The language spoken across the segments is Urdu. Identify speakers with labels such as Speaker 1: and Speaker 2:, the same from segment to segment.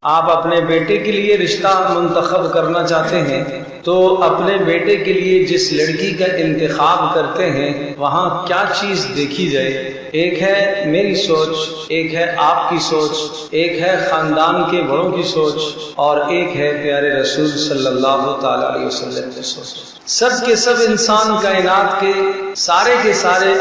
Speaker 1: آپ اپنے بیٹے کے لیے رشتہ منتخب کرنا چاہتے ہیں تو اپنے بیٹے کے لیے جس لڑکی کا انتخاب کرتے ہیں وہاں کیا چیز دیکھی جائے؟ ایک ہے میری سوچ، ایک ہے آپ کی سوچ، ایک ہے خاندان کے بڑوں کی سوچ، اور ایک ہے پیارے رسول صلی اللہ تعالی علیہ وسلم کی سوچ۔ سب کے سب انسان کائنات کے سارے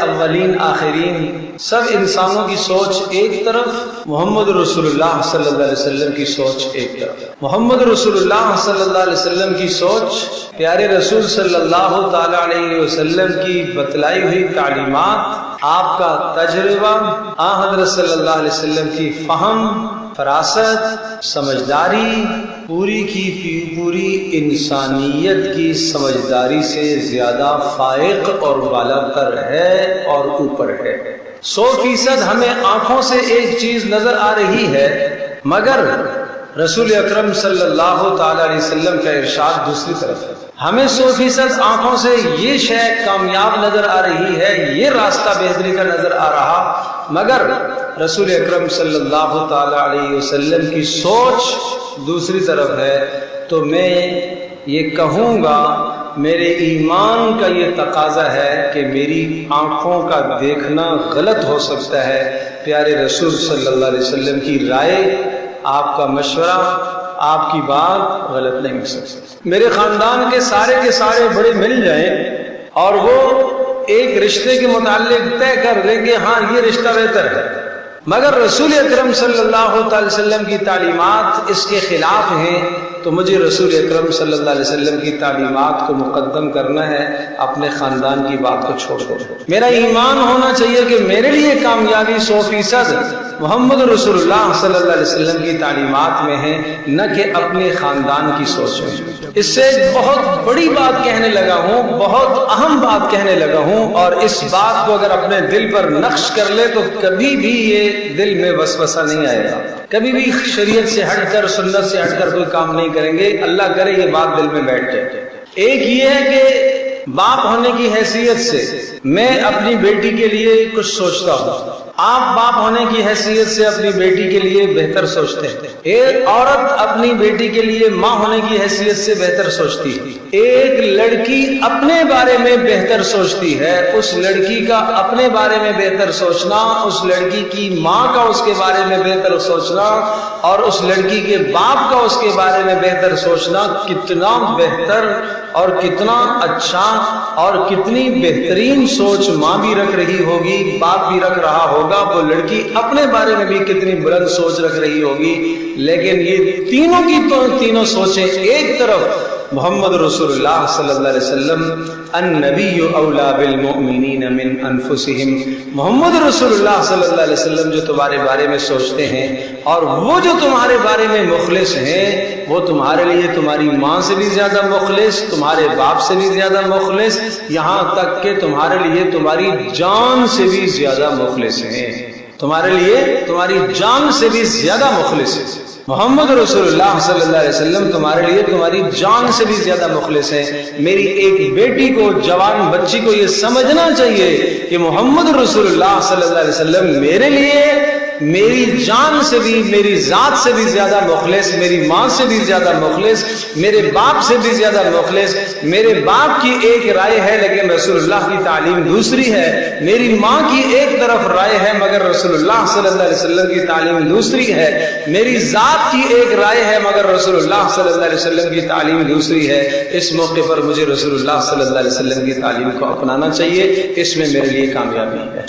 Speaker 1: اولین آخرین سب انسانوں کی سوچ ایک طرف، محمد رسول اللہ صلی اللہ علیہ وسلم کی سوچ ایک طرف۔ محمد رسول اللہ صلی اللہ علیہ وسلم کی سوچ، پیارے رسول صلی اللہ تعالی علیہ وسلم کی بتلائی ہوئی تعلیمات، آپ کا تجربہ، حضرت صلی اللہ علیہ وسلم کی فہم، فراست، سمجھداری، پوری کی پوری انسانیت کی سمجھداری سے زیادہ فائق اور بالا تر ہے اور اوپر ہے۔ 100% ہمیں آنکھوں سے ایک چیز نظر آ رہی ہے، مگر رسول اکرم صلی اللہ تعالی علیہ وسلم کا ارشاد دوسری طرف ہے۔ ہمیں 100% آنکھوں سے یہ شے کامیاب نظر آ رہی ہے، یہ راستہ بہتری کا نظر آ رہا، مگر رسول اکرم صلی اللہ تعالی علیہ وسلم کی سوچ دوسری طرف ہے۔ تو میں یہ کہوں گا، میرے ایمان کا یہ تقاضا ہے کہ میری آنکھوں کا دیکھنا غلط ہو سکتا ہے، پیارے رسول صلی اللہ علیہ وسلم کی رائے، آپ کا مشورہ، آپ کی بات غلط نہیں ہو سکتی۔ میرے خاندان کے سارے بڑے مل جائیں اور وہ ایک رشتے کے متعلق طے کر دیں کہ ہاں یہ رشتہ بہتر ہے، مگر رسول اکرم صلی اللہ تعالی وسلم کی تعلیمات اس کے خلاف ہیں، تو مجھے رسول اکرم صلی اللہ علیہ وسلم کی تعلیمات کو مقدم کرنا ہے، اپنے خاندان کی بات کو چھوڑ دو۔ میرا ایمان ہونا چاہیے کہ میرے لیے کامیابی 100% محمد رسول اللہ صلی اللہ علیہ وسلم کی تعلیمات میں ہے، نہ کہ اپنے خاندان کی سوچ میں۔ اس سے بہت بڑی بات کہنے لگا ہوں، بہت اہم بات کہنے لگا ہوں، اور اس بات کو اگر اپنے دل پر نقش کر لے تو کبھی بھی یہ دل میں وسوسہ نہیں آئے گا، کبھی بھی شریعت سے ہٹ کر، سنت سے ہٹ کر کوئی کام نہیں کریں گے، اللہ کرے یہ بات دل میں بیٹھ جائے۔ ایک یہ ہے کہ باپ ہونے کی حیثیت سے میں اپنی بیٹی کے لیے کچھ سوچتا ہوں، آپ باپ ہونے کی حیثیت سے اپنی بیٹی کے لیے بہتر سوچتے ہیں، ایک عورت اپنی بیٹی کے لیے ماں ہونے کی حیثیت سے بہتر سوچتی ہے، ایک لڑکی اپنے بارے میں بہتر سوچتی ہے، اس لڑکی کا اپنے بارے میں بہتر سوچنا، اس لڑکی کی ماں کا اس کے بارے میں بہتر سوچنا، اور اس لڑکی کے باپ کا اس کے بارے میں بہتر سوچنا کتنا بہتر اور کتنا اچھا اور کتنی بہترین سوچ ماں بھی رکھ رہی ہوگی، باپ بھی رکھ رہا ہوگا، وہ لڑکی اپنے بارے میں بھی کتنی بلند سوچ رکھ رہی ہوگی۔ لیکن یہ تینوں کی تینوں سوچیں ایک طرف، محمد رسول اللہ صلی اللہ علیہ وسلم النبی اولا بالمؤمنین من انفسہم، محمد رسول اللہ صلی اللہ علیہ وسلم جو تمہارے بارے میں سوچتے ہیں، اور وہ جو تمہارے بارے میں مخلص ہیں، وہ تمہارے لیے تمہاری ماں سے بھی زیادہ مخلص، تمہارے باپ سے بھی زیادہ مخلص، یہاں تک کہ تمہارے لیے تمہاری جان سے بھی زیادہ مخلص ہیں، تمہارے لیے تمہاری جان سے بھی زیادہ مخلص ہے۔ محمد رسول اللہ صلی اللہ علیہ وسلم تمہارے لیے تمہاری جان سے بھی زیادہ مخلص ہیں۔ میری ایک بیٹی کو، جوان بچی کو یہ سمجھنا چاہیے کہ محمد رسول اللہ صلی اللہ علیہ وسلم میرے لیے میری جان سے بھی، میری ذات سے بھی زیادہ مخلص، میری ماں سے بھی زیادہ مخلص، میرے باپ سے بھی زیادہ مخلص۔ میرے باپ کی ایک رائے ہے لیکن رسول اللہ کی تعلیم دوسری ہے، میری ماں کی ایک طرف رائے ہے مگر رسول اللہ صلی اللہ علیہ وسلم کی تعلیم دوسری ہے، میری ذات کی ایک رائے ہے مگر رسول اللہ صلی اللہ علیہ وسلم کی تعلیم دوسری ہے۔ اس موقع پر مجھے رسول اللہ صلی اللہ علیہ وسلم کی تعلیم کو اپنانا چاہیے، اس میں میرے لیے کامیابی ہے۔